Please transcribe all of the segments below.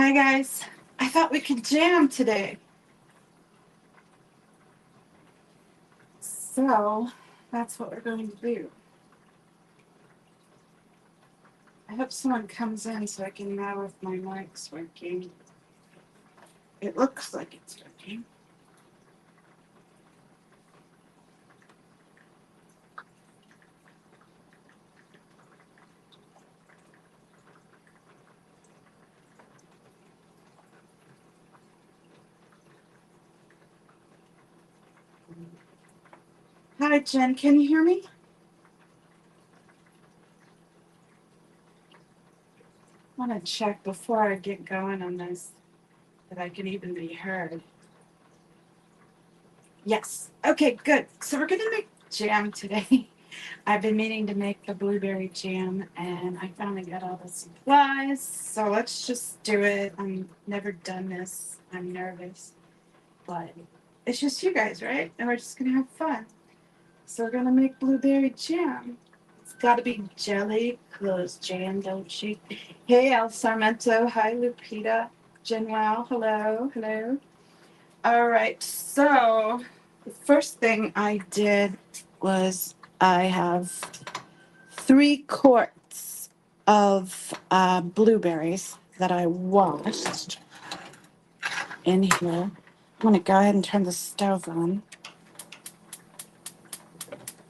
Hi guys. I thought we could jam today. So that's what we're going to do. I hope someone comes in so I can know if my mic's working. It looks like it's working. Hi Jen, can you hear me? I want to check before I get going on this that I can even be heard. Yes. Okay, good. So we're going to make jam today. I've been meaning to make the blueberry jam and I finally got all the supplies. So let's just do it. I'm never done this. I'm nervous. But it's just you guys, right? And we're just going to have fun. So we're going to make blueberry jam. It's got to be jelly closed jam, don't she? Hey, El Sarmento. Hi, Lupita. Jenwell. Hello. Hello. All right. So the first thing I did was I have 3 quarts of blueberries that I washed in here. I'm going to go ahead and turn the stove on.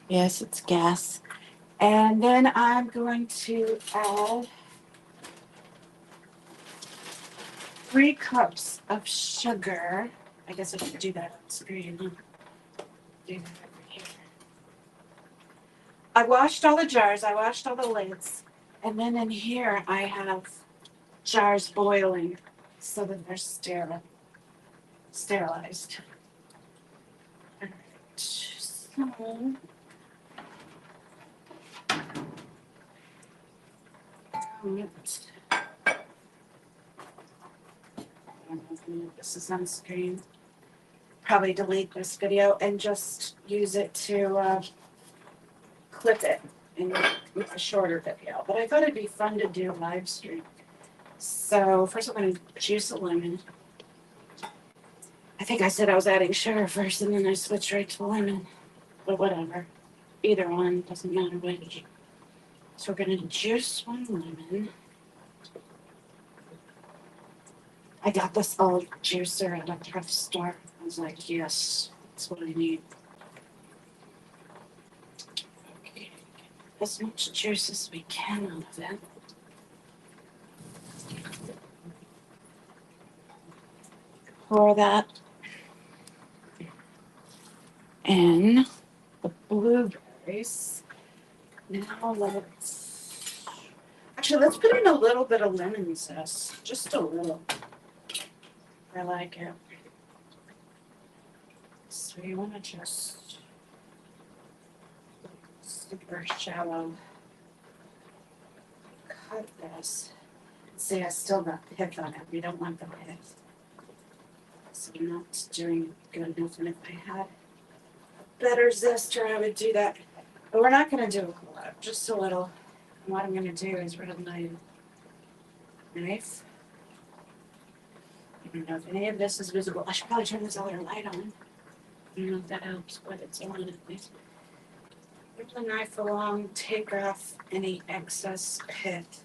Yes, it's gas. And then I'm going to add 3 cups of sugar. I guess I should do that on screen. Do that over here. I washed all the jars. I washed all the lids. And then in here I have jars boiling so that they're sterilized. All right. So this is on screen. Probably delete this video and just use it to clip it and make a shorter video. But I thought it'd be fun to do a live stream. So first I'm going to juice a lemon. I think I said I was adding sugar first and then I switched right to lemon. But whatever. Either one, doesn't matter which. So we're going to juice one lemon. I got this old juicer at a thrift store. I was like, yes, that's what I need. Okay. As much juice as we can out of it. Pour that in the blueberries. Now let's put in a little bit of lemon zest, just a little. I like it. So you want to just super shallow cut this. See, I still got pith on it. We don't want the pith. So I'm not doing good enough. And if I had better zester, I would do that. But we're not going to do a whole lot, just a little. And what I'm going to do is rid of my knife. I don't know if any of this is visible. I should probably turn this other light on. I don't know if that helps, but it's on at least. Put the knife along, take off any excess pith.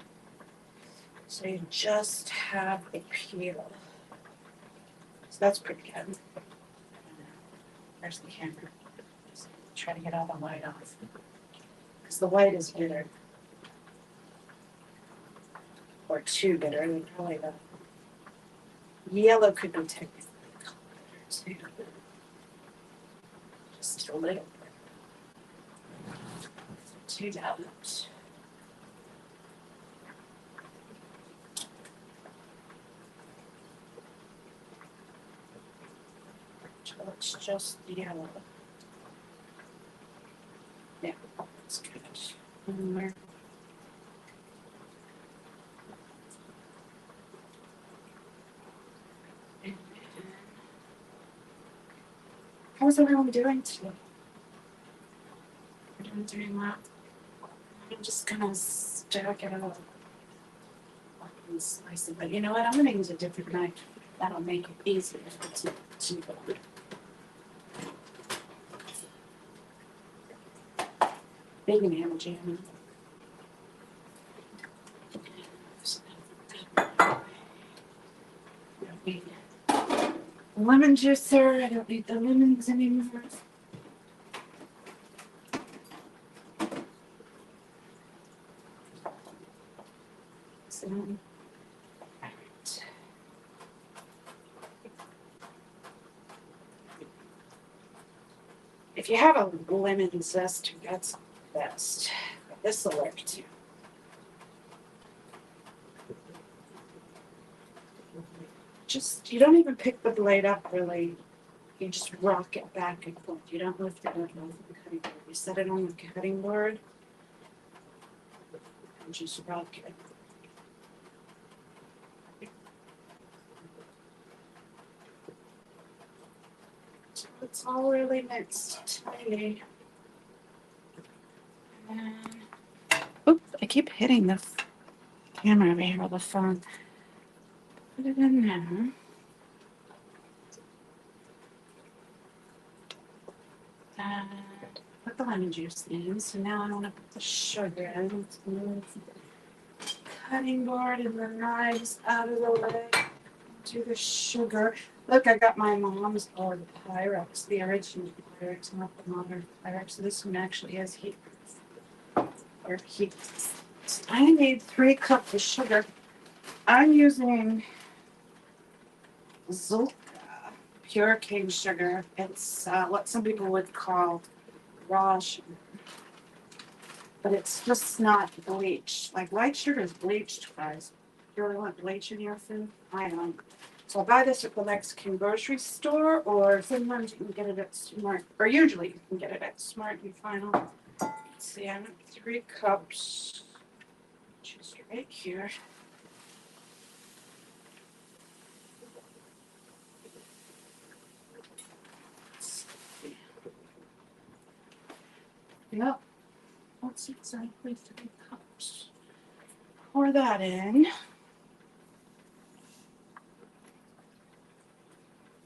So you just have a peel. So that's pretty good. There's the camera. Just try to get all the white off. Because the white is bitter. Or too bitter. I mean, probably the yellow could be technically a color too. Just a little bit. Do that. It's just yellow. Yeah, that's good. One more. How's everyone doing today? Everyone doing well? I'm just gonna stack it up. and slice it. But you know what? I'm going to use a different knife. That'll make it easier to bacon ham jam. I don't need lemon juicer. I don't need the lemons anymore. So, right. If you have a lemon zester, that's the best. This will work too. Just, you don't even pick the blade up really. You just rock it back and forth. You don't lift it up off the cutting board. You set it on the cutting board and just rock it. So it's all really mixed tiny. And oops, I keep hitting the camera over here with the phone. Put it in there. And put the lemon juice in. So now I want to put the sugar in. Let's move the cutting board and the knives out of the way. Do the sugar. Look, I got my mom's or the Pyrex, the original Pyrex, not the modern Pyrex. So this one actually has heat. Or heat. I need 3 cups of sugar. I'm using Zulka pure cane sugar. It's what some people would call raw sugar. But it's just not bleached. Like white sugar is bleached, guys. You really want bleach in your food? I don't. So I buy this at the Mexican grocery store, or sometimes you can get it at Smart, or usually you can get it at Smart and Final. Let's see, I have 3 cups, just right here. Yep, that's exactly 3 cups. Pour that in.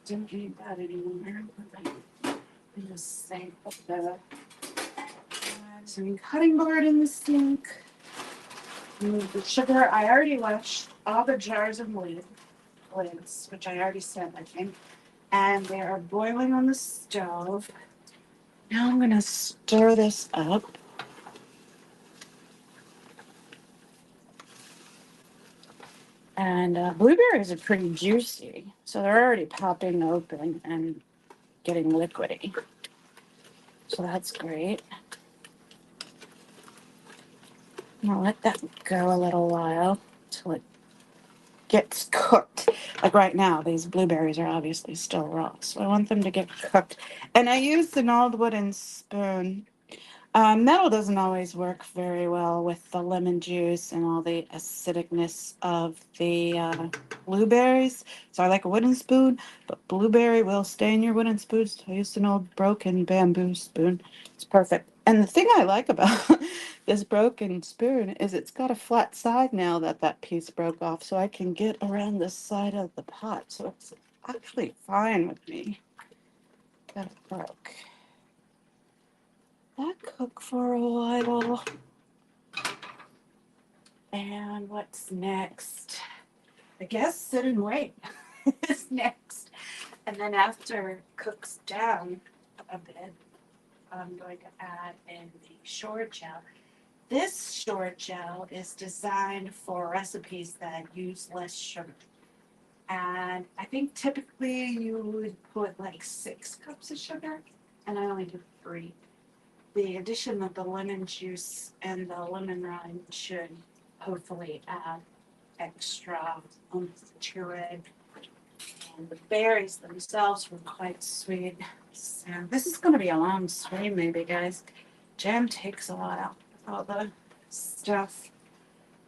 Don't need that anymore. And just sink the some cutting board in the sink. Move the sugar. I already washed all the jars of lids, which I already said, I think. And they are boiling on the stove. Now I'm going to stir this up. And blueberries are pretty juicy, so they're already popping open and getting liquidy. So that's great. I'm gonna let that go a little while till it gets cooked. Like right now, these blueberries are obviously still raw, so I want them to get cooked. And I used an old wooden spoon. Metal doesn't always work very well with the lemon juice and all the acidicness of the blueberries. So I like a wooden spoon, but blueberry will stay in your wooden spoon. So I used an old broken bamboo spoon. It's perfect. And the thing I like about this broken spoon is it's got a flat side now that that piece broke off, so I can get around the side of the pot. So it's actually fine with me that it broke. That cook for a while. And what's next? I guess sit and wait is next. And then after it cooks down a bit, I'm going to add in the shore gel. This shore gel is designed for recipes that use less sugar. And I think typically you would put like 6 cups of sugar, and I only do 3. The addition of the lemon juice and the lemon rind should hopefully add extra oomph to it. And the berries themselves were quite sweet. So this is going to be a long stream, maybe, guys. Jam takes a while with all the stuff.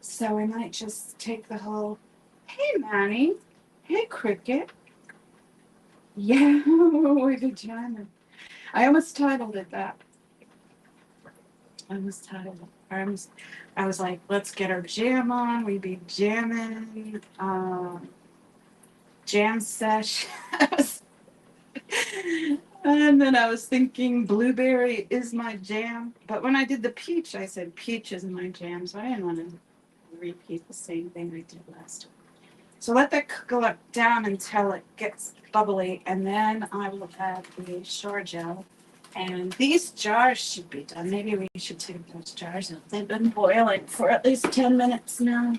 So we might just take the whole. Hey, Manny. Hey, Cricket. Yeah, we did China. I almost titled it that. I almost titled it. arms. I was like, let's get our jam on. We'd be jamming. Jam sesh. And then I was thinking blueberry is my jam. But when I did the peach, I said peach is my jam. So I didn't want to repeat the same thing I did last time. So let that go up down until it gets bubbly. And then I will add the shore gel. And these jars should be done. Maybe we should take those jars out. They've been boiling for at least 10 minutes now.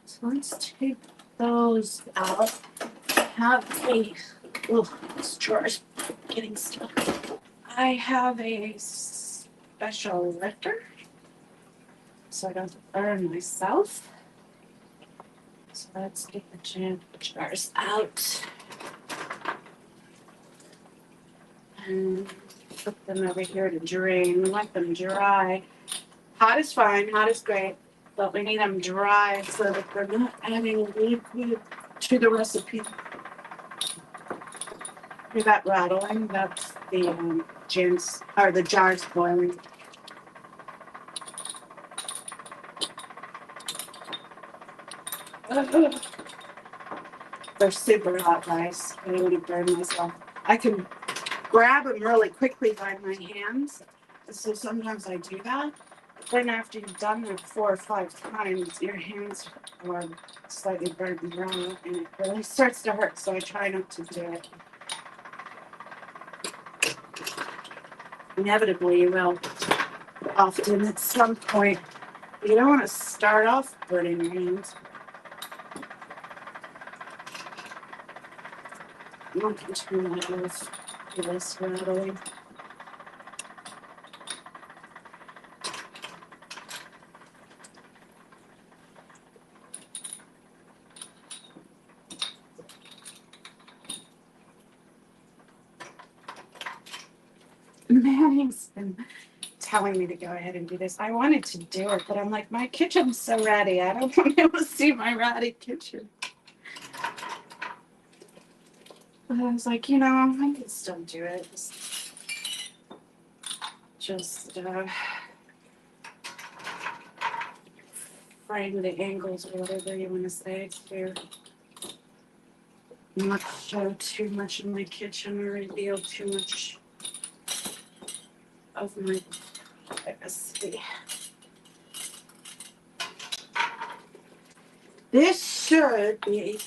So let's take those out. Have a, this jar's getting stuck. I have a special lifter so I don't burn myself. So let's get the jam jars out. And put them over here to drain. We want them dry. Hot is fine, hot is great, but we need them dry so that they're not adding liquid to the recipe. Hear that rattling? That's the jams, or the jars boiling. They're super hot, guys. I don't want to burn myself. I can grab them really quickly by my hands. So sometimes I do that. Then after you've done it 4 or 5 times, your hands are slightly burnt and raw, and it really starts to hurt. So I try not to do it. Inevitably, you will. Often at some point, you don't want to start off burning your hands. You don't continue that with this rattling. Manning's been telling me to go ahead and do this. I wanted to do it, but I'm like, my kitchen's so ratty. I don't want people to see my ratty kitchen. But I was like, I can still do it. Just frame the angles or whatever you want to say to not show too much in my kitchen or reveal too much of my recipe. This should be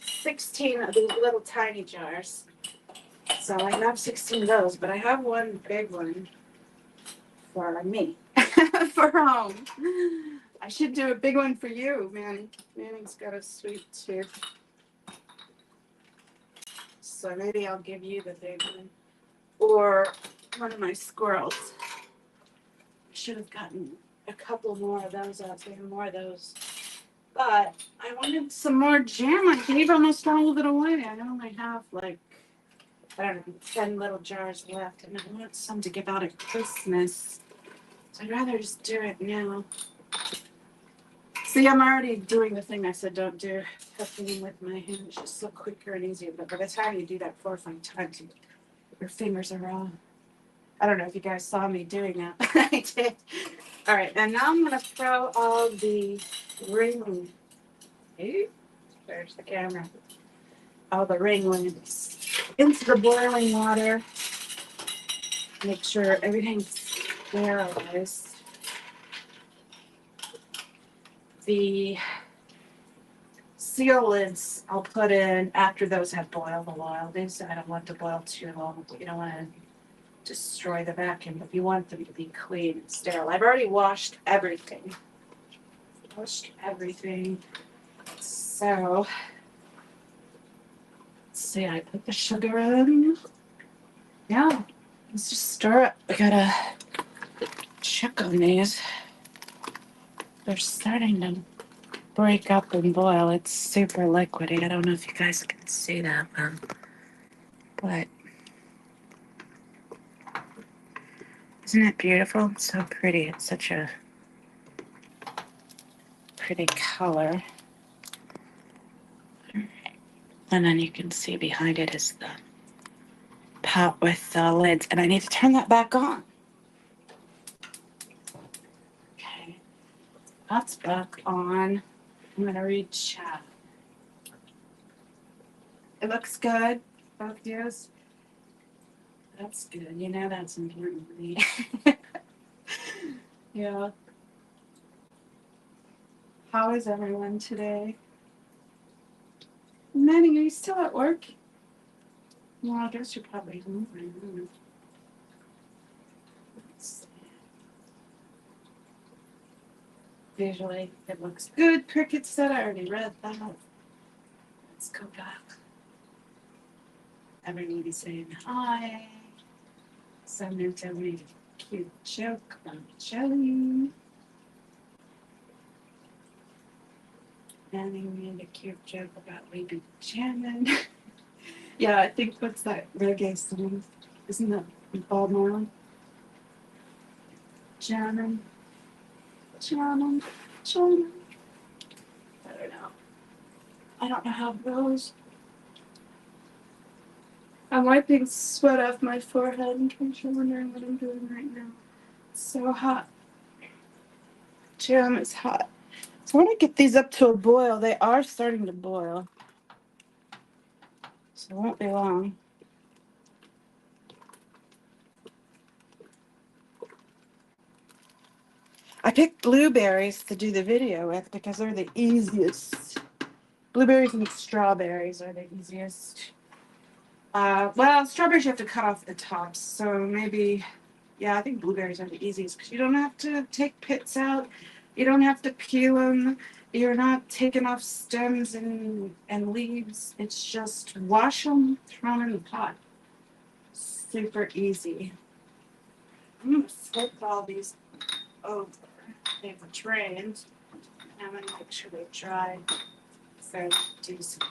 16 of these little tiny jars. So I have 16 of those, but I have one big one for me, for home. I should do a big one for you, Manny. Manning's got a sweet tooth. So maybe I'll give you the big one. Or one of my squirrels. Should have gotten a couple more of those out there, more of those. But I wanted some more jam. I gave almost all of it away. I only have 10 little jars left, and I want some to give out at Christmas. So I'd rather just do it now. See, I'm already doing the thing I said don't do, cooking with my hand. It's just so quicker and easier. But by the time you do that 4 or 5 times, your fingers are raw. I don't know if you guys saw me doing that. I did. All right, and now I'm going to throw all the ring. Hey, there's the camera. All the ringlets into the boiling water. Make sure everything's sterilized. The seal lids I'll put in after those have boiled a while. These I don't want to boil too long. You don't want to destroy the vacuum, but you want them to be clean and sterile. I've already washed everything. So let's see, I put the sugar in. Yeah, let's just stir it. We gotta check on these. They're starting to break up and boil. It's super liquidy. I don't know if you guys can see that, but isn't it beautiful? It's so pretty. It's such a pretty color. And then you can see behind it is the pot with the lids. And I need to turn that back on. That's back on. I'm gonna read chat. It looks good. Both views. That's good. You know that's important to me. Yeah. How is everyone today? Manny, are you still at work? Well, I guess you're probably home right now. Visually, it looks good. Cricket said I already read that. Let's go back. Everybody saying hi. Someone tell me a cute joke about Jelly. Manny made a cute joke about leaving Shannon. Yeah, I think what's that reggae song? Isn't that Bob Marley? Shannon. Shannon. Shannon. I don't know. I don't know how it goes. I'm wiping sweat off my forehead in case you're wondering what I'm doing right now. It's so hot. Jam is hot. So I want to get these up to a boil. They are starting to boil. So it won't be long. I picked blueberries to do the video with because they're the easiest. Blueberries and strawberries are the easiest. Well, strawberries you have to cut off the tops, so maybe, yeah, I think blueberries are the easiest because you don't have to take pits out, you don't have to peel them, you're not taking off stems and leaves. It's just wash them, throw them in the pot. Super easy. I'm gonna flip all these over. They were drained. I'm gonna make sure they dry fairly decently.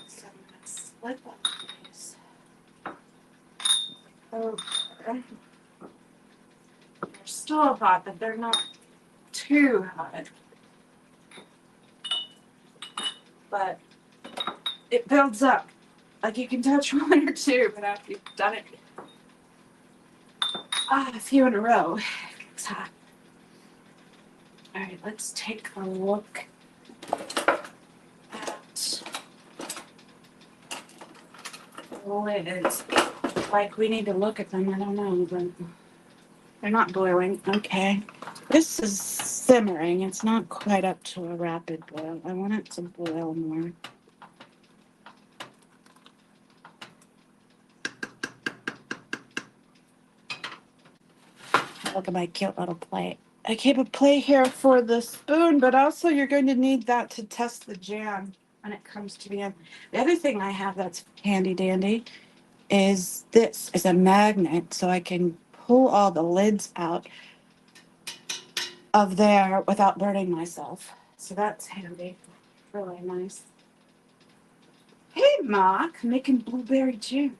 So I'm gonna slip all these over. They're still hot, but they're not too hot. But it builds up. Like you can touch one or two, but after you've done it a few in a row, it's hot. All right, let's take a look at the lids. Like we need to look at them. I don't know, but they're not boiling. Okay. This is simmering. It's not quite up to a rapid boil. I want it to boil more. Look at my cute little plate. I keep a plate here for the spoon, but also you're going to need that to test the jam when it comes to the end. The other thing I have that's handy dandy is this is a magnet, so I can pull all the lids out of there without burning myself. So that's handy. Really nice. Hey, Mark, making blueberry jam.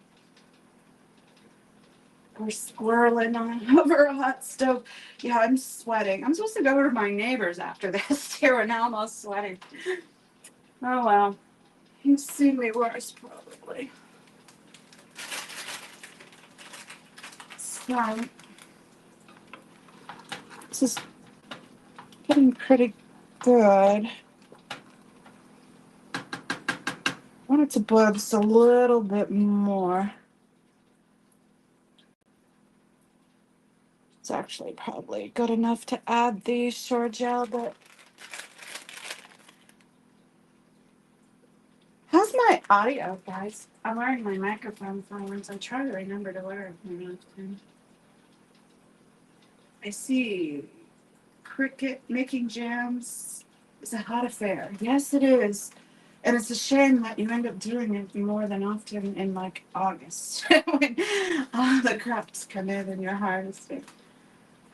We're squirreling on over a hot stove. Yeah, I'm sweating. I'm supposed to go over to my neighbors after this here, and now I'm all sweating. Oh, well. You've seen me worse, probably. So, this is getting pretty good. I want it to boil just a little bit more. It's actually probably good enough to add the shore gel, but how's my audio, guys? I'm wearing my microphone for once. I try to remember to wear it more often. I see cricket making jams is a hot affair. Yes, it is. And it's a shame that you end up doing it more than often in like August when all the crops come in and you're harvesting.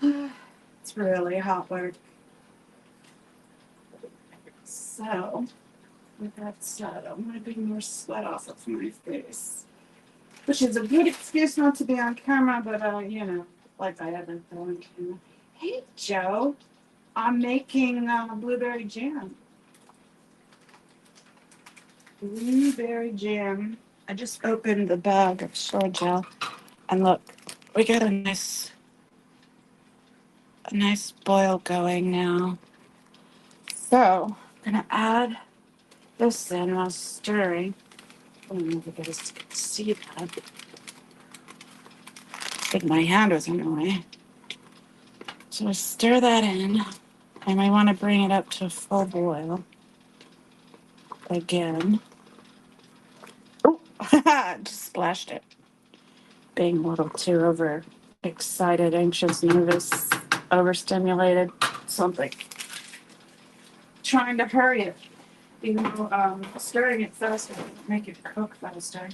It's really hot work. So, with that said, I'm wiping more sweat off of my face, which is a good excuse not to be on camera, but you know, like I haven't been on camera. Hey, Joe, I'm making blueberry jam. Blueberry jam. I just opened the bag of shore gel, and look, we got a nice a nice boil going now. So I'm gonna add this in while stirring. I don't know if you guys can see that. I think my hand was in the way. So I stir that in. I might want to bring it up to a full boil again. Oh, just splashed it. Being a little too overexcited, anxious, nervous, overstimulated, something. Trying to hurry it. You know, stirring it faster would make it cook faster.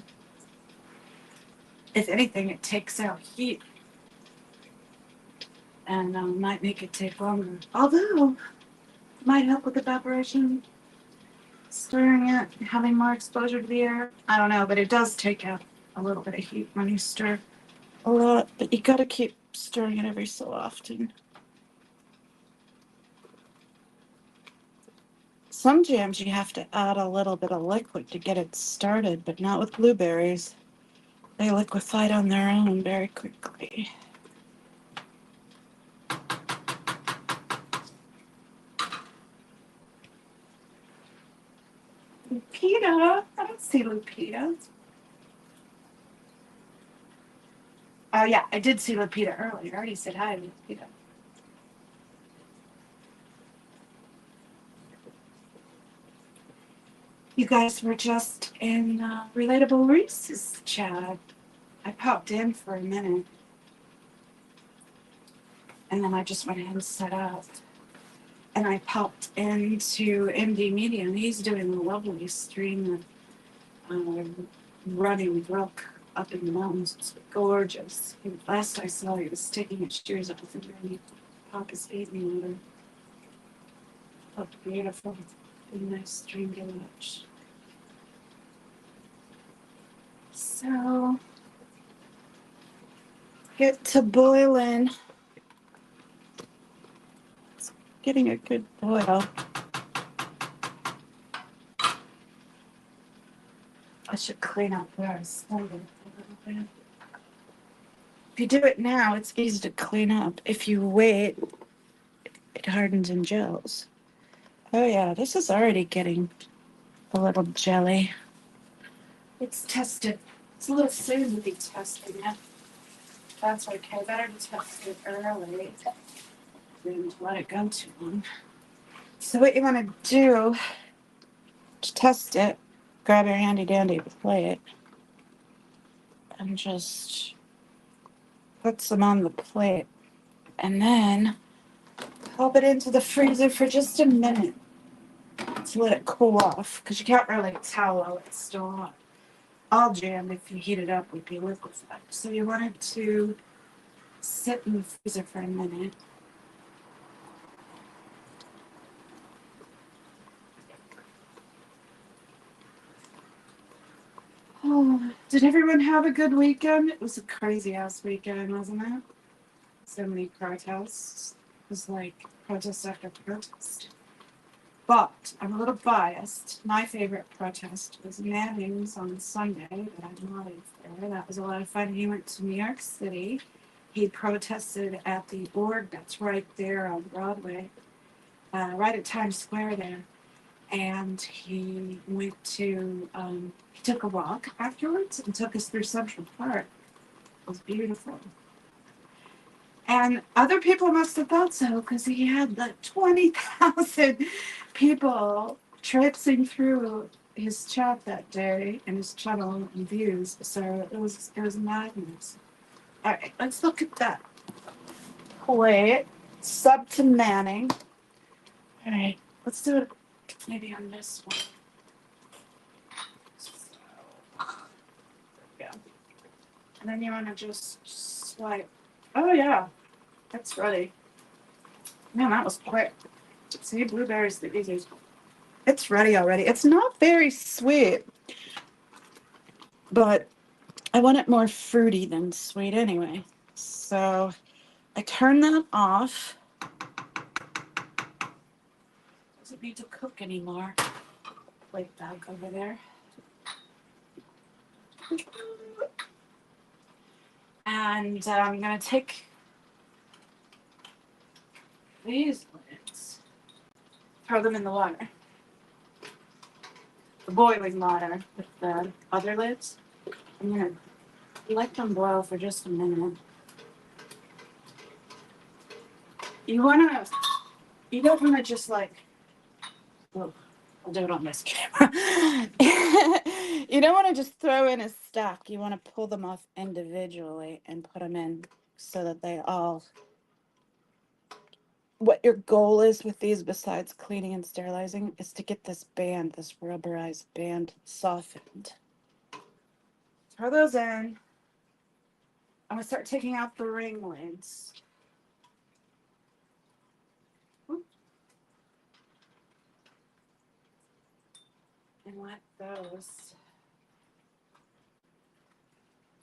If anything, it takes out heat and might make it take longer. Although, it might help with evaporation. Stirring it, having more exposure to the air. I don't know, but it does take out a little bit of heat when you stir a lot. But you gotta keep stirring it every so often. Some jams you have to add a little bit of liquid to get it started, but not with blueberries. They liquefied on their own very quickly. Lupita? I don't see Lupita. Oh, yeah, I did see Lupita earlier. I already said hi to Lupita. You guys were just in Relatable Reese's chat. I popped in for a minute. And then I just went ahead and set up. And I popped into MD Media, and he's doing a lovely stream of running brook up in the mountains. It's gorgeous. And last I saw, he was taking his shoes off and trying to pop his feet in the water. Looked beautiful. A nice stream to watch. So, get to boiling. It's getting a good boil. I should clean up where I started a little bit. If you do it now, it's easy to clean up. If you wait, it hardens and gels. Oh yeah, this is already getting a little jelly. It's tested. It's a little soon to be testing it. That's okay. Better to test it early than to let it go too long. So what you want to do to test it, grab your handy dandy plate and just put some on the plate. And then pop it into the freezer for just a minute to let it cool off, because you can't really tell while it's still hot. All jam, if you heat it up, would be liquefied. So you want it to sit in the freezer for a minute. Oh, did everyone have a good weekend? It was a crazy ass weekend, wasn't it? So many protests. It was like protest after protest. But I'm a little biased. My favorite protest was Manning's on Sunday that I modeled there. That was a lot of fun. He went to New York City. He protested at the org that's right there on Broadway, right at Times Square there. And he went to, he took a walk afterwards and took us through Central Park. It was beautiful. And other people must have thought so, because he had like 20,000 people traipsing through his chat that day and his channel and views. So it was madness. All right, let's look at that plate. Sub to Manning. All right, let's do it maybe on this one. Yeah. And then you want to just swipe. Oh yeah, that's ready. Man, that was quick. See, blueberries the easiest. It's ready already. It's not very sweet, but I want it more fruity than sweet anyway. So I turn that off. Doesn't need to cook anymore. Plate back over there. And I'm going to take these lids, throw them in the water. The boiling water with the other lids. I'm gonna let them boil for just a minute. You don't wanna just like, well, I'll do it on this camera. You don't wanna just throw in a stack. You wanna pull them off individually and put them in so that they all, what your goal is with these besides cleaning and sterilizing is to get this band, this rubberized band softened. Throw those in. I'm gonna start taking out the ring lids. And let those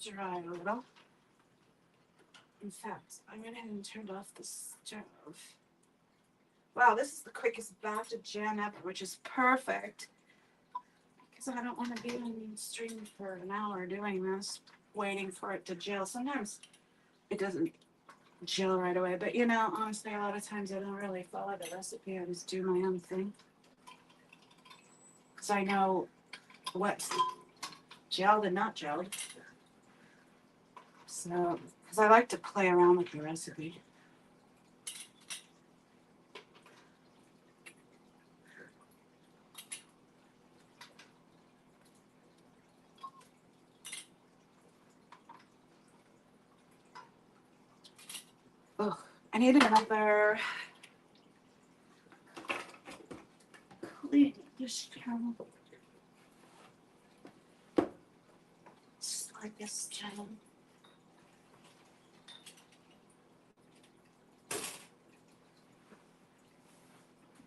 dry a little. In fact, I went ahead and turned off the stove. Wow, this is the quickest batch of jam ever, which is perfect. Because I don't want to be on stream for an hour doing this, waiting for it to gel. Sometimes it doesn't gel right away, but honestly, a lot of times I don't really follow the recipe. I just do my own thing. Because I know what's gelled and not gelled. So, because I like to play around with the recipe. Oh, I need another clean dish towel. Just like this towel.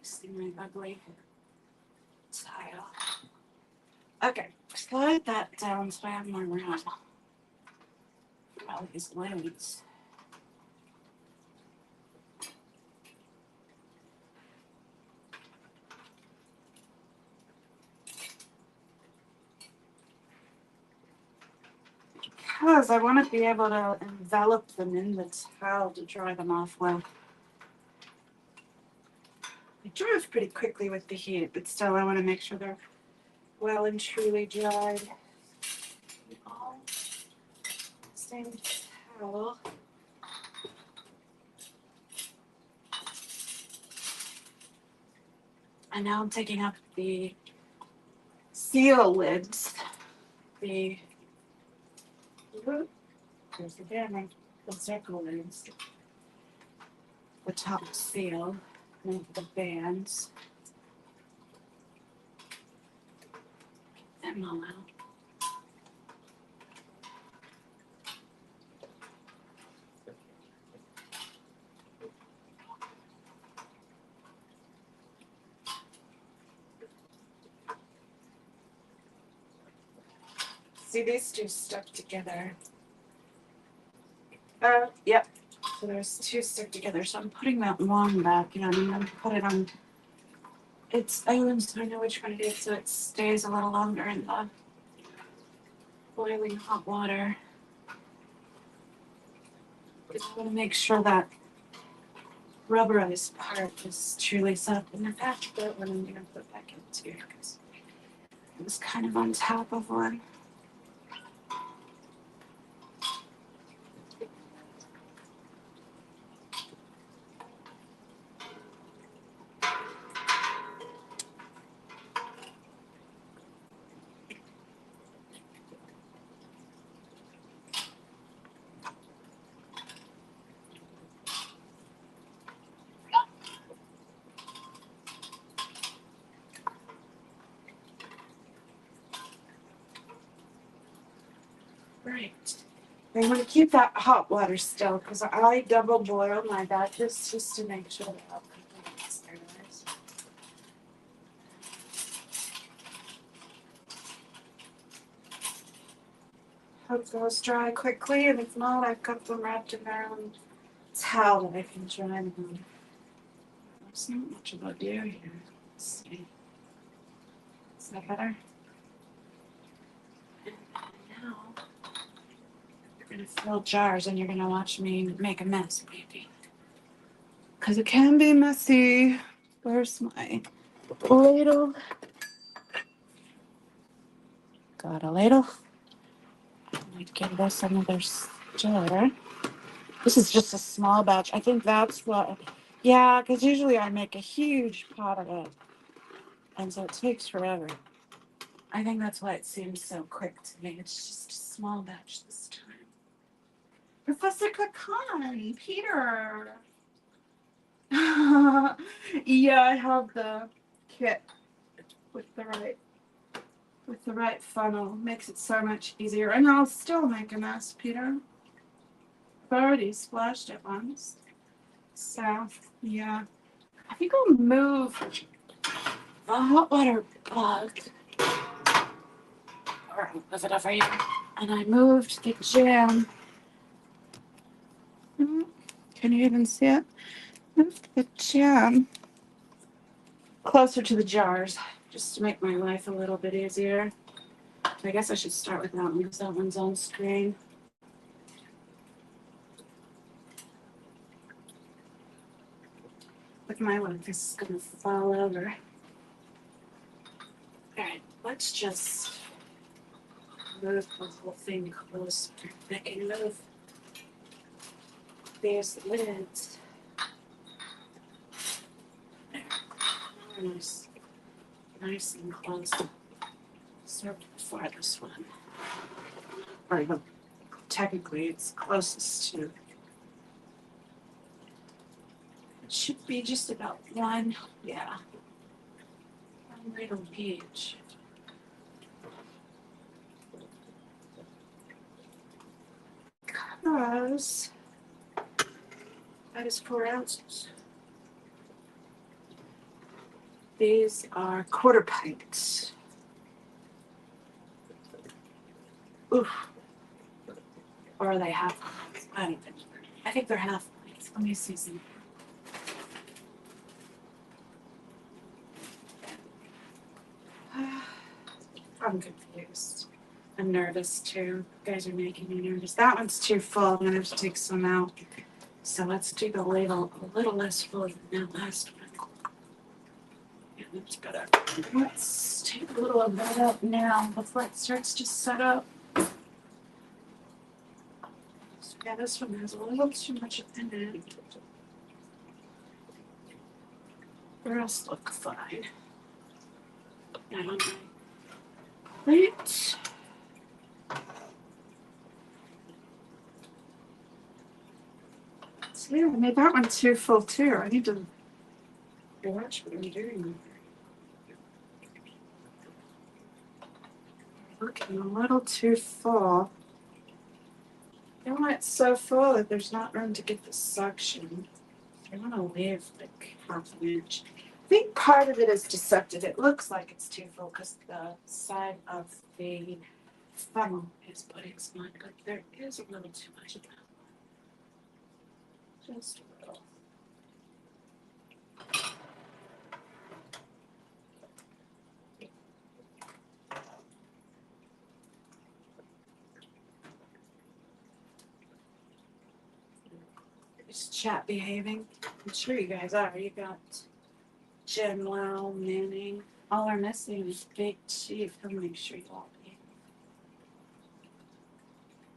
This thing really ugly. Tile. Okay, slide that down so I have more room. All these lids. Because I want to be able to envelop them in the towel to dry them off well. They dry off pretty quickly with the heat, but still I want to make sure they're well and truly dried. All same towel. And now I'm taking up the seal lids. There's the camera. The circle lids. The top seal. And the bands. Get them all out. See, these two stuck together. Yep. So there's two stuck together. So I'm putting that one back, I'm gonna put it on its own so I know which one it is so it stays a little longer in the boiling hot water. Just want to make sure that rubberized part is truly soft. And that's the one I'm gonna put back into because it was kind of on top of one. Right. I'm going to keep that hot water still because I double boil my batches just to make sure that I'll completely sterilize. Hope those dry quickly, and if not, I've got them wrapped in their own towel that I can dry them on. There's not much of a do here. Let's see. Is that better? And now you're gonna fill jars and you're gonna watch me make a mess, maybe. because it can be messy. Where's my ladle? Got a ladle. I might give this another stir. This is just a small batch. I think that's what, yeah, because usually I make a huge pot of it. And so it takes forever. I think that's why it seems so quick to me. It's just a small batch this time. Professor Kakan, Peter. Yeah, I have the kit with the right funnel. Makes it so much easier. And I'll still make a mess, Peter. I've already splashed it once. So, yeah. I think I'll move the hot water plug. Or I'll move it over here. And I moved the jam. Can you even see it? Moved the jam closer to the jars just to make my life a little bit easier. I guess I should start with that one because that one's on screen. With my life, this is gonna fall over. Alright, let's just move the whole thing closer. I can move these lids. There. Nice and close. Start with the farthest one. Or no, technically it's closest to. It should be just about one, yeah. One little each. Because that is 4 ounces. These are quarter pints. Oof. Or are they half pints? I don't think. I think they're half pints. Let me see some. I'm confused. I'm nervous too. You guys are making me nervous. That one's too full. I'm gonna have to take some out. So let's do the ladle a little less full than that last one. Yeah, that's better. Let's take a little of that out now before it starts to set up. So yeah, this one has a little too much in it. The rest look fine. I don't know. Right. So yeah, I made that one too full too. I need to watch what I'm doing. Looking a little too full. You know, it's so full that there's not room to get the suction. I want to leave like half an inch. I think part of it is deceptive. It looks like it's too full because the side of the funnel is putting some on, but there is a little too much of that. Just a little. Is chat behaving? I'm sure you guys are. You got Jen, Lau, Manning. All are missing is Big Chief. He'll make sure you all behave.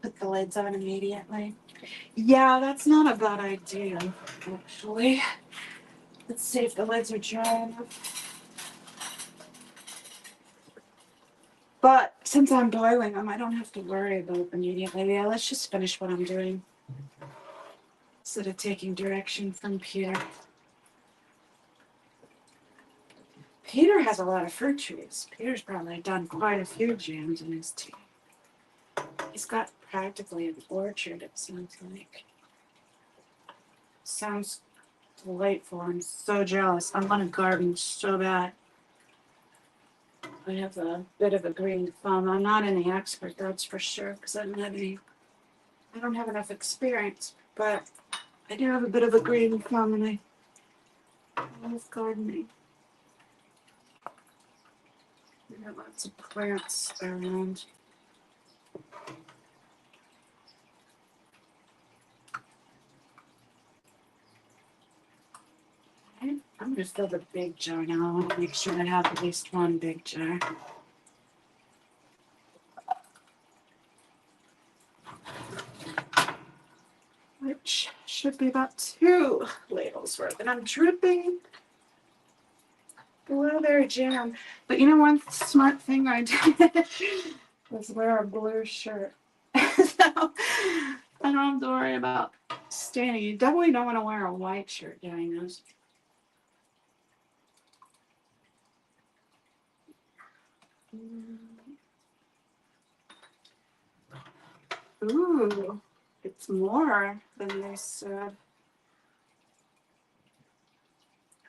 Put the lids on immediately. Yeah, that's not a bad idea, actually. Let's see if the lids are dry enough. But since I'm boiling them, I don't have to worry about immediately. Yeah, let's just finish what I'm doing instead of taking direction from Peter. Peter has a lot of fruit trees. Peter's probably done quite a few jams in his tea. He's got practically an orchard, it sounds like. Sounds delightful. I'm so jealous. I want a garden so bad. I have a bit of a green thumb. I'm not any expert, that's for sure, because I don't have enough experience, but I do have a bit of a green thumb and I love gardening. We got lots of plants around. I'm gonna fill the big jar now. I want to make sure I have at least one big jar. Which should be about 2 ladles worth. And I'm dripping blueberry jam. But you know, one smart thing I did was wear a blue shirt. So I don't have to worry about staining. You definitely don't want to wear a white shirt doing this. Ooh, it's more than they said.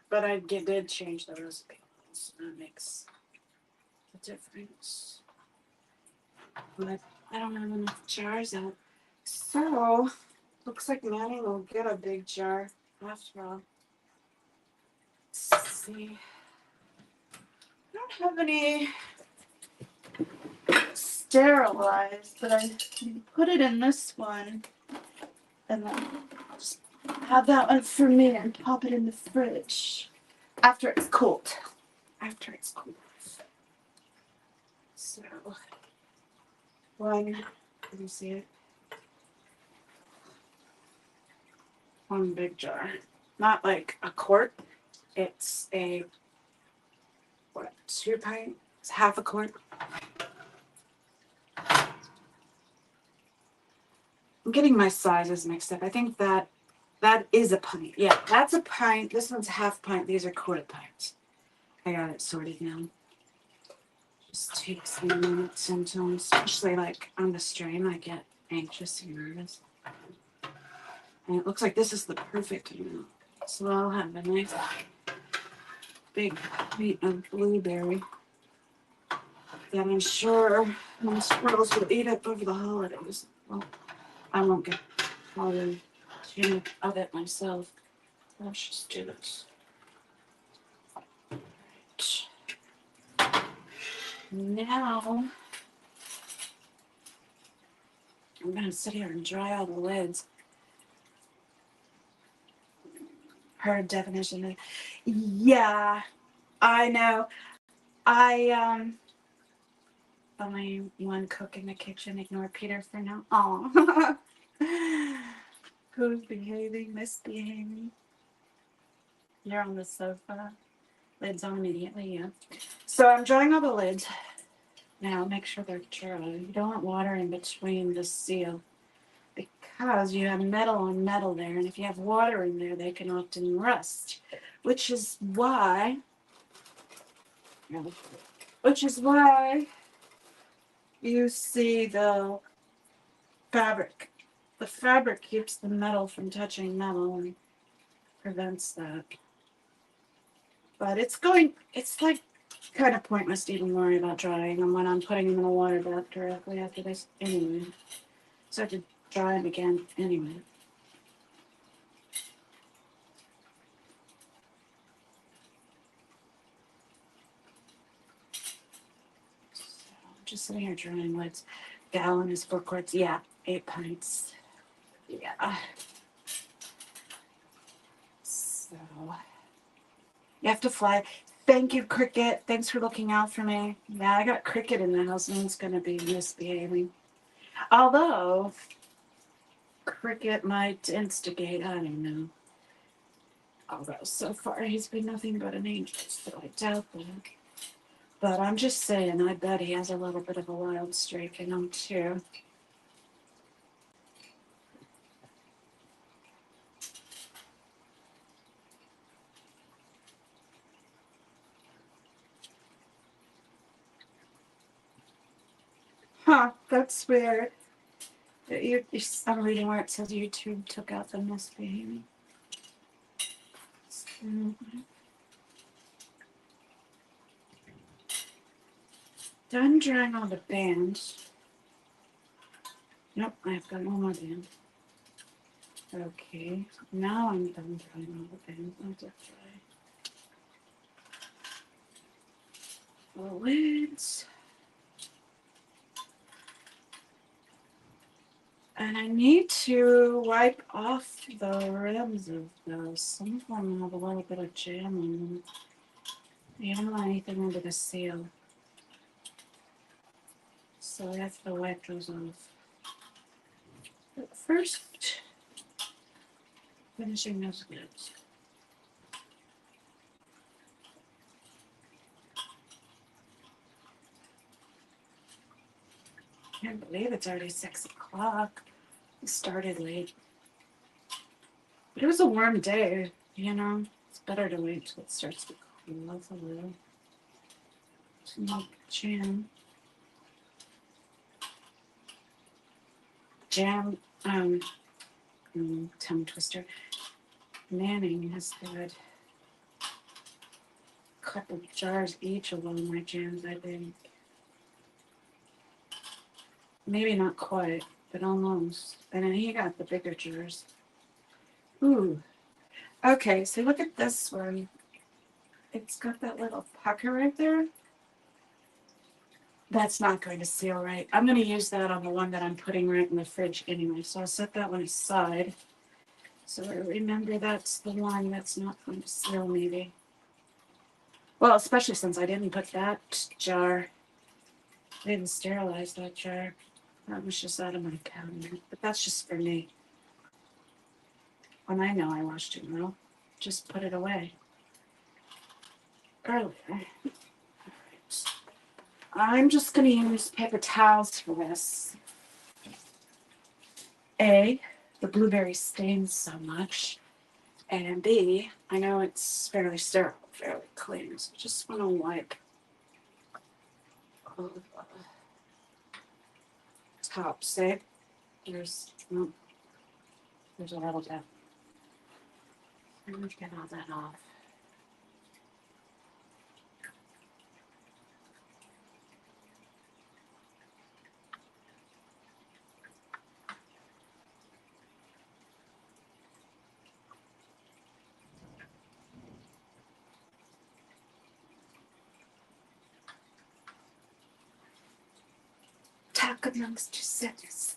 But I did change the recipe, so that makes a difference. But I don't have enough jars out. So, looks like Manny will get a big jar after all. Let's see. I don't have any sterilized, but I put it in this one. And then I'll just have that one for me and pop it in the fridge after it's cooled. After it's cooled. So, one, let me see it. One big jar. Not like a quart. It's a, 2 pint? It's half a quart. I'm getting my sizes mixed up. I think that is a pint. Yeah, that's a pint. This one's a half pint. These are quarter pints. I got it sorted now. Just takes me minutes until, especially like on the stream, I get anxious and nervous. And it looks like this is the perfect amount. So I'll have a nice big pint of blueberry that I'm sure my squirrels will eat up over the holidays. Well, I won't get all the too much of it myself. Let's just do this. Right. Now I'm gonna sit here and dry all the lids. Her definition. Yeah, I know. I only one cook in the kitchen. Ignore Peter for now. Aw. Who's behaving? Misbehaving. You're on the sofa. Lids on immediately, yeah. So I'm drying all the lids. Now make sure they're dry. You don't want water in between the seal because you have metal on metal there, and if you have water in there, they can often rust, which is why you see the fabric. The fabric keeps the metal from touching metal and prevents that. But it's like kind of pointless to even worry about drying them when I'm putting them in the water bath directly after this anyway. So I have to dry them again anyway. So I'm just sitting here drying lids. Gallon is 4 quarts. Yeah, 8 pints. Yeah. So you have to fly. Thank you, Cricket. Thanks for looking out for me. Yeah, I got Cricket in the house, and he's gonna be misbehaving. Although Cricket might instigate, I don't know. Although so far he's been nothing but an angel, so I doubt that. But I'm just saying, I bet he has a little bit of a wild streak in him too. Huh, that's weird. I'm reading where it says YouTube took out the misbehaving. Done drawing all the bands. Nope, I've got one more band. Okay, now I'm done drawing all the bands. I'll just try the lids. And I need to wipe off the rims of those. Some of them have a little bit of jam on them. You don't want anything under the seal. So I have to wipe those off. But first, finishing those lids. Can't believe it's already 6 o'clock. We started late. But it was a warm day, you know. It's better to wait till it starts to cool off a little. To make jam. Tongue twister. Manning has had a couple jars each of all my jams, I think. Maybe not quite, but almost. And then he got the bigger jars. Ooh. Okay, so look at this one. It's got that little pucker right there. That's not going to seal right. I'm going to use that on the one that I'm putting right in the fridge anyway. So I'll set that one aside. So I remember that's the one that's not going to seal maybe. Well, especially since I didn't put that jar. I didn't sterilize that jar. That was just out of my cabinet. But that's just for me. When I know I washed it, well, just put it away. Earlier. Alright. I'm just going to use paper towels for this. A, the blueberry stains so much. And B, I know it's fairly sterile, fairly clean. So I just want to wipe all of the tops. See? There's a little bit. I'm going to get all that off. Talk amongst yourselves.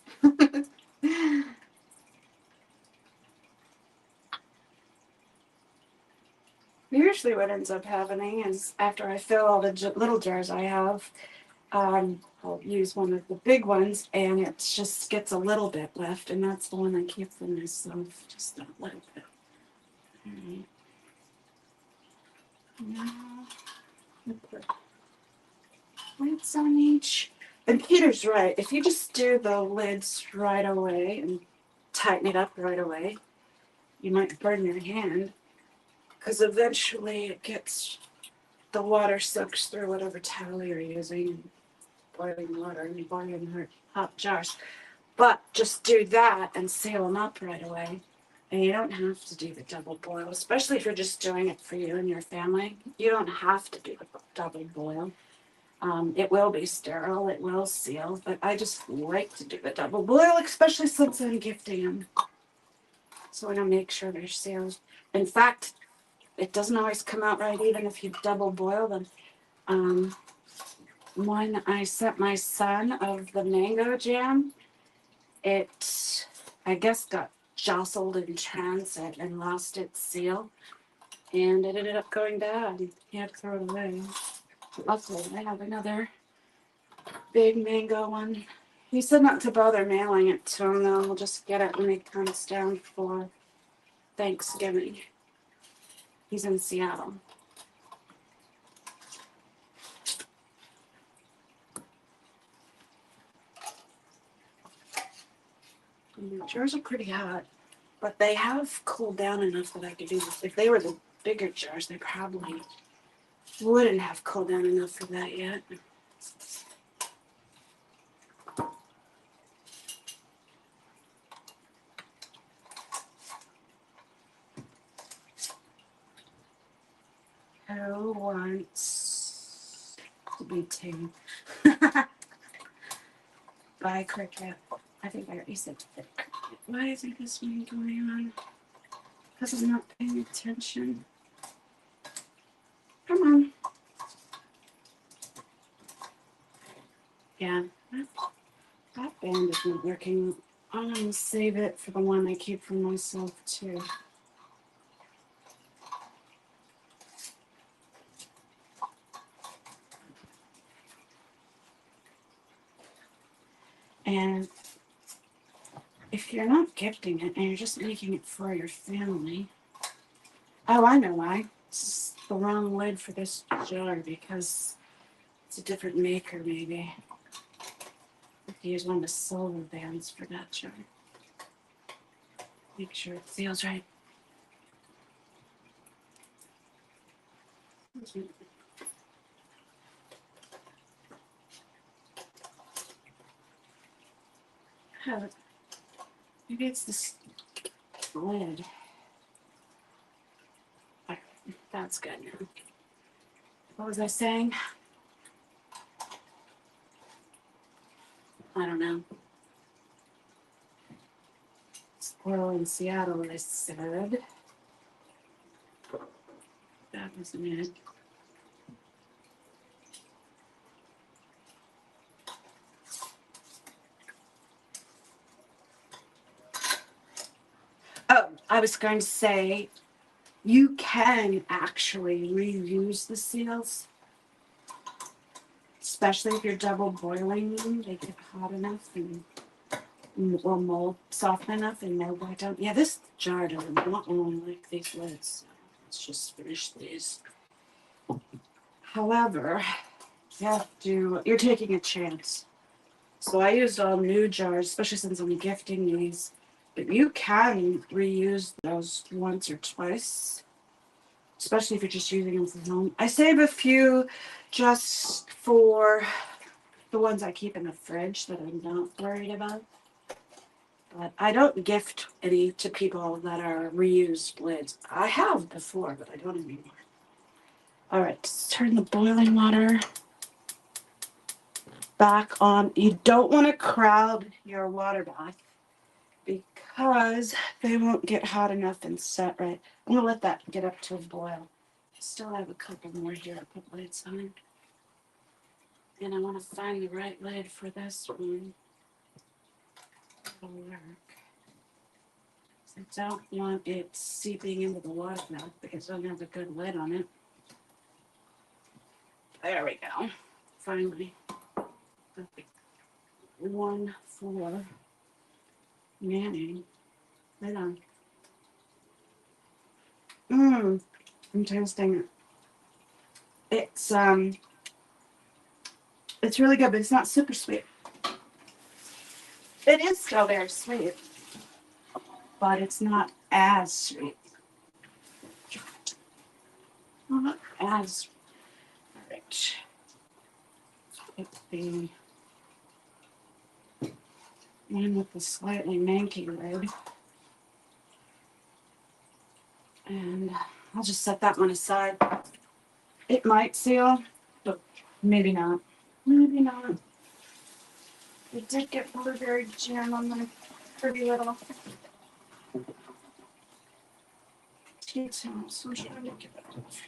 Usually what ends up happening is after I fill all the little jars I have, I'll use one of the big ones and it just gets a little bit left, and that's the one I keep for myself, just a little bit. Alright. Now, I'll put lids on each. And Peter's right. If you just do the lids right away and tighten it up right away, you might burn your hand because eventually it gets, the water soaks through whatever towel you're using, boiling water and boiling hot jars. But just do that and seal them up right away. And you don't have to do the double boil, especially if you're just doing it for you and your family. You don't have to do the double boil. It will be sterile, it will seal, but I just like to do the double boil, especially since I'm gifting them. So I want to make sure they're sealed. In fact, it doesn't always come out right even if you double boil them. When I sent my son of the mango jam, it, I guess, got jostled in transit and lost its seal. And it ended up going bad. He had to throw it away. Luckily, I have another big mango one. He said not to bother mailing it to him, though. We'll just get it when he comes down for Thanksgiving. He's in Seattle. And the jars are pretty hot, but they have cooled down enough that I could do this. If they were the bigger jars, they probably wouldn't have cooled down enough for that yet. Who wants to be tame? Bye, Cricket. I think I already said that. Why isn't this one going on? Because I'm not paying attention. Come on. Yeah, that band is not working I'm gonna save it for the one I keep for myself too. And if you're not gifting it and you're just making it for your family, oh, I know why. It's the wrong lid for this jar because it's a different maker, maybe. If you use one of the silver bands for that jar, make sure it seals right. Oh, maybe it's this lid. That's good now. What was I saying? I don't know. Squirrel in Seattle, I said. That wasn't it. Oh, I was going to say, you can actually reuse the seals, especially if you're double boiling them. They get hot enough and or mold soften enough and mold back down. Yeah, this jar does not really like these lids. So let's just finish these. However, you're taking a chance. So I used all new jars, especially since I'm gifting these. But you can reuse those once or twice, especially if you're just using them from home. I save a few just for the ones I keep in the fridge that I'm not worried about. But I don't gift any to people that are reused lids. I have before, but I don't anymore. All right, let's turn the boiling water back on. You don't want to crowd your water bath because they won't get hot enough and set right. I'm gonna let that get up to a boil. I still have a couple more here to put lids on. And I want to find the right lid for this one. It'll work. I don't want it seeping into the water bath because I don't have a good lid on it. There we go. Finally. One for Manning. Lid on. I'm tasting it. It's really good, but it's not super sweet. It is still very sweet, but it's not as sweet. Not as rich. It's the one with the slightly manky lid. And I'll just set that one aside. It might seal, but maybe not. Maybe not. It did get blueberry jam on my pretty little tea towel, so I'm trying to get it off.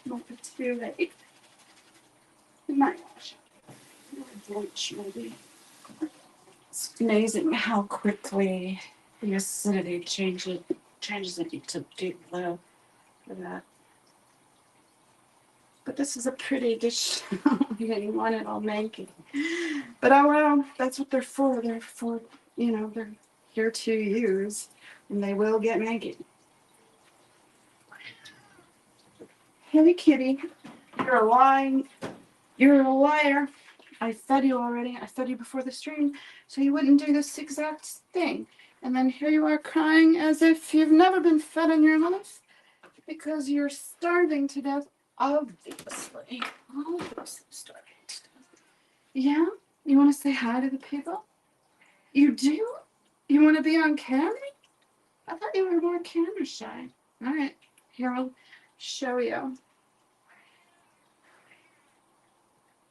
Not too late. It might wash. Bleach, maybe. It's amazing how quickly the acidity changes it to deep blue for that. But this is a pretty dish. You want it all manky. But oh well, that's what they're for. They're for, they're here to use, and they will get manky. Hey kitty, you're lying. You're a liar. I fed you already. I fed you before the stream, so you wouldn't do this exact thing. And then here you are crying as if you've never been fed in your life because you're starving to death. Obviously. Obviously starving to death. Yeah? You want to say hi to the people? You do? You want to be on camera? I thought you were more camera shy. All right. Here, I'll show you.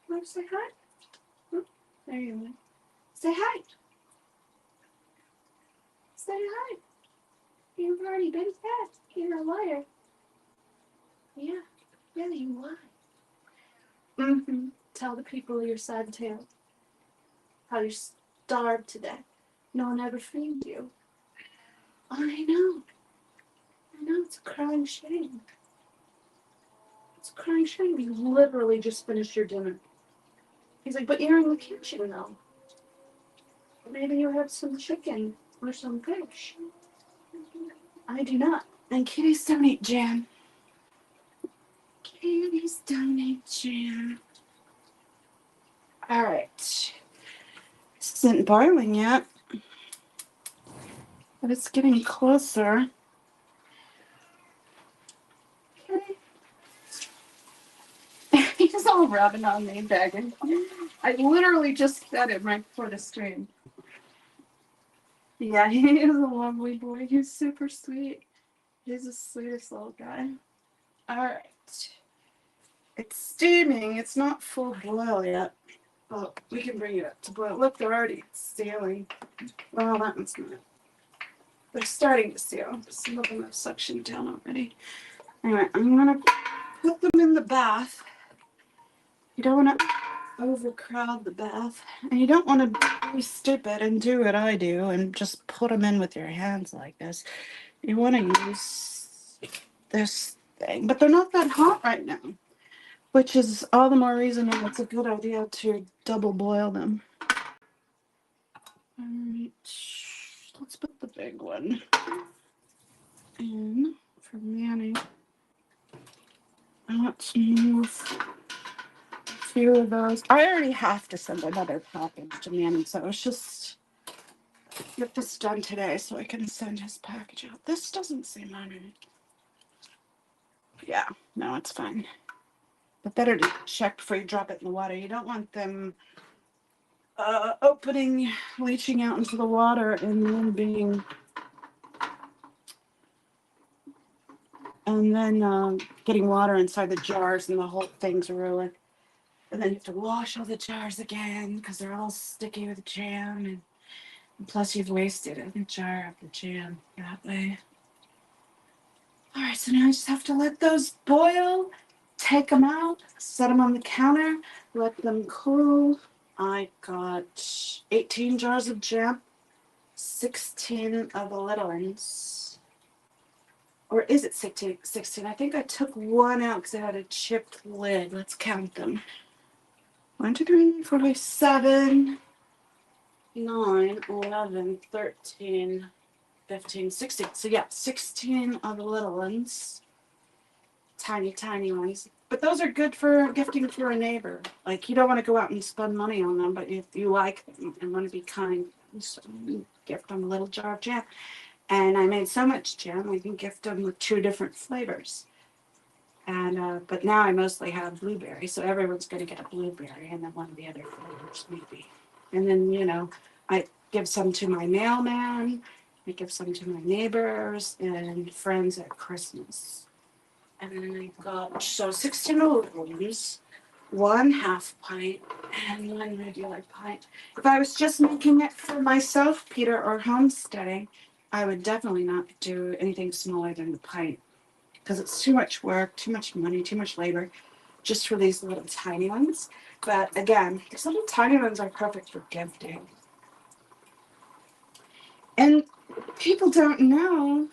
Want to say hi? There you are. Say hi. Say hi. You've already been fed. You're a liar. Yeah. Yeah, you lie. Tell the people your sad tale. How you're starve to death. No one ever feed you. I know. It's a crying shame. It's a crying shame. You literally just finished your dinner. He's like, but you're in the kitchen though. Maybe you have some chicken or some fish. I do not. And kitties don't eat jam. Kitties don't eat jam. All right. This isn't boiling yet, but it's getting closer. Kitty. He's all rubbing on me, begging. I literally just fed him right before the stream. Yeah, he is a lovely boy. He's super sweet. He's the sweetest little guy. All right. It's steaming. It's not full boil yet. But we can bring it up to boil. Look, they're already sealing. Well, that one's not. They're starting to seal. Some of them have suctioned down already. Anyway, I'm going to put them in the bath. You don't want to overcrowd the bath. And you don't want to be stupid and do what I do and just put them in with your hands like this. You want to use this thing. But they're not that hot right now, which is all the more reason why it's a good idea to double boil them. All right. Let's put the big one in for Manny. Let's move a few of those. I already have to send another package to Manny, so it's just get this done today so I can send his package out. This doesn't seem on it. Yeah, no, it's fine. But better to check before you drop it in the water. You don't want them opening, leaching out into the water, and then getting water inside the jars, and the whole thing's ruined. And then you have to wash all the jars again because they're all sticky with jam, and plus you've wasted a jar of the jam that way. All right, so now I just have to let those boil, take them out, set them on the counter, let them cool. I got 18 jars of jam, 16 of the little ones. Or is it 16? I think I took one out because it had a chipped lid. Let's count them. 1, 2, 3, 4, 5, 7, 9, 11, 13, 15, 16. So yeah, 16 of the little ones. Tiny, tiny ones. But those are good for gifting for a neighbor. Like, you don't want to go out and spend money on them, but if you like them and want to be kind, so you gift them a little jar of jam. And I made so much jam, we can gift them with 2 different flavors. And but now I mostly have blueberry, so everyone's going to get a blueberry and then one of the other flavors maybe. And then, I give some to my mailman, I give some to my neighbors and friends at Christmas. And then I got 16 little ones, 1 half pint, and 1 regular pint. If I was just making it for myself, Peter, or homesteading, I would definitely not do anything smaller than the pint. Because it's too much work, too much money, too much labor, just for these little tiny ones. But again, these little tiny ones are perfect for gifting. And people don't know,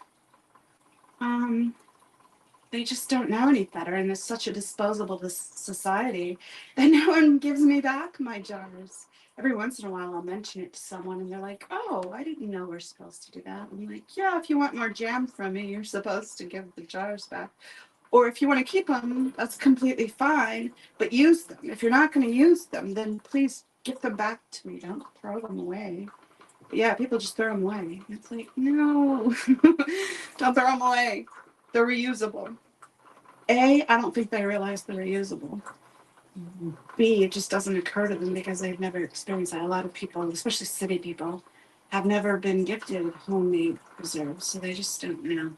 they just don't know any better, and it's such a disposable society that no one gives me back my jars. Every once in a while I'll mention it to someone and they're like, oh, I didn't know we're supposed to do that. I'm like, yeah, if you want more jam from me, you're supposed to give the jars back. Or if you want to keep them, that's completely fine, but use them. If you're not going to use them, then please give them back to me. Don't throw them away. But yeah, people just throw them away. It's like, no, don't throw them away. They're reusable. A, I don't think they realize they're reusable. B, it just doesn't occur to them because they've never experienced that. A lot of people, especially city people, have never been gifted homemade preserves, so they just don't know.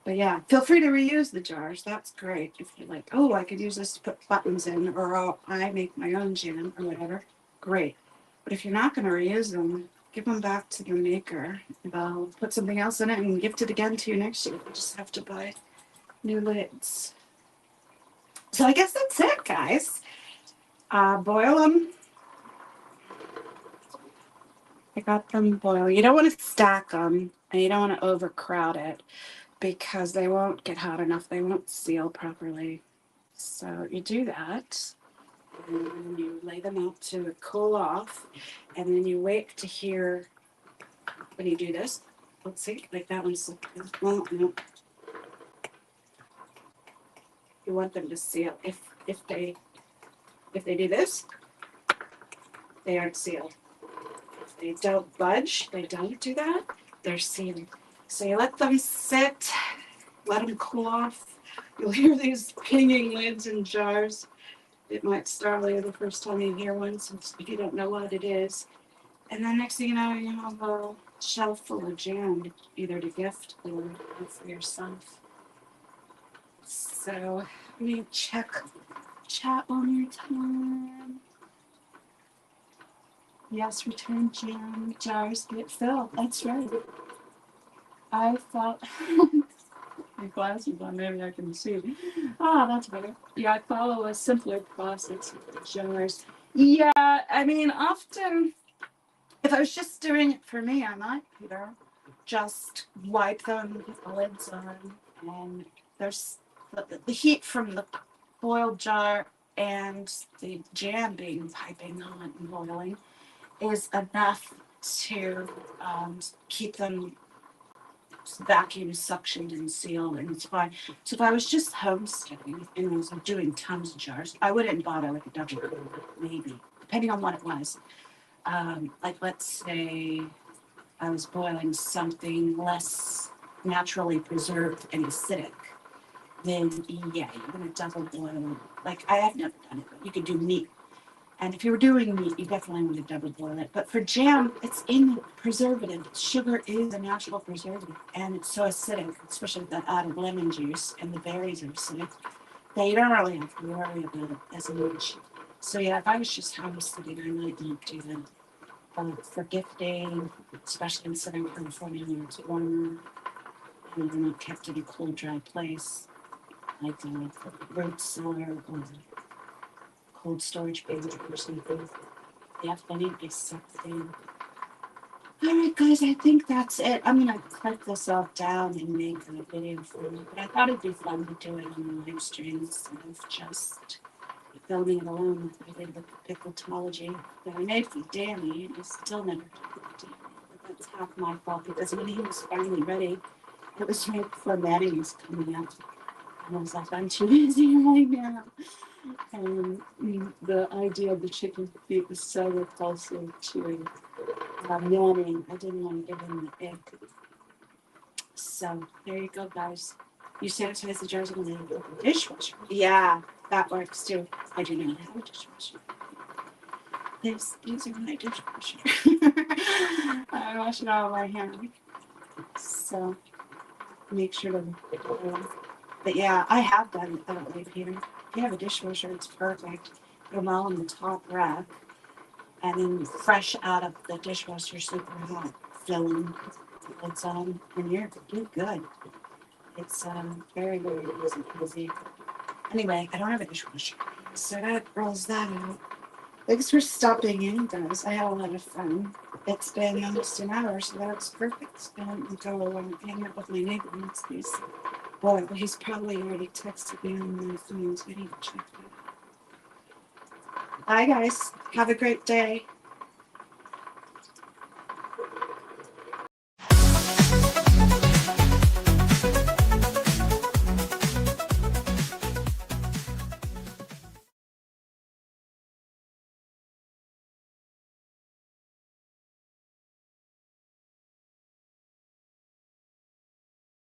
But yeah, feel free to reuse the jars. That's great. If you're like, oh, I could use this to put buttons in, or I make my own jam or whatever, great. But if you're not going to reuse them, give them back to the maker. They'll put something else in it and gift it again to you next year. You just have to buy new lids. So I guess that's it, guys. Boil them. I got them boiling. You don't want to stack them and you don't want to overcrowd it because they won't get hot enough. They won't seal properly. So you do that and then you lay them out to cool off and then you wait to hear when you do this. Let's see, like that one's, well, no. You want them to seal. If they do this, they aren't sealed. If they don't budge, they don't do that, they're sealed. So you let them sit, let them cool off. You'll hear these pinging lids in jars. It might startle you the first time you hear one, since if you don't know what it is. And then next thing you know, you have a shelf full of jam, either to gift or for yourself. So let me check chat one more time. Yes, return jam jars get filled. That's right. I thought my glasses on, maybe I can see. Ah, that's better. Yeah, I follow a simpler process with jars. Yeah, I mean, often if I was just doing it for me, I might, just wipe them, put the lids on, and there's the heat from the boiled jar and the jam being piping hot and boiling is enough to keep them vacuum suctioned and sealed, and it's fine. So if I was just homesteading and I was doing tons of jars, I wouldn't bother with a double cooler, maybe, depending on what it was. Like let's say I was boiling something less naturally preserved and acidic, then yeah, you're gonna double boil. Like I have never done it, but you could do meat. And if you were doing meat, you definitely want to double boil it. But for jam, it's in preservative. Sugar is a natural preservative, and it's so acidic, especially with that added lemon juice, and the berries are acidic, that you don't really have to worry about it as much. So yeah, if I was just homesteading, I might not do that. For gifting, especially in Southern California where it's warmer and they're not kept in a cool, dry place, like a root cellar or cold storage bin or something. Yeah, they need to be sucked in. All right, guys, I think that's it. I'm gonna cut this all down and make a video for you, but I thought it'd be fun to do it on the live stream instead of just filming it alone. I did the Pickletology that I made for Danny. I still never did it, but that's half my fault because when he was finally ready, it was right before Maddie was coming out. And I was like, I'm too busy right now. And the idea of the chicken feet was so repulsive to yawning. I didn't want to give him the egg. So there you go, guys. You sanitize the jars and then the dishwasher. Yeah, that works too. I do not have a dishwasher. These are my dishwasher. I wash it all by hand. So make sure to. But yeah, I have done it that way, Peter. If you have a dishwasher, it's perfect. Put them all in the top rack, and then fresh out of the dishwasher, super hot, fill them, lids on, and you're good. It's very, very easy. Anyway, I don't have a dishwasher, so that rolls that out. Thanks for stopping in, guys. I had a lot of fun. It's been almost an hour, so that's perfect. And go hang out with my neighbor next piece. Boy, he's probably already texted me on my phone, so I need to check that out. Bye, guys. Have a great day.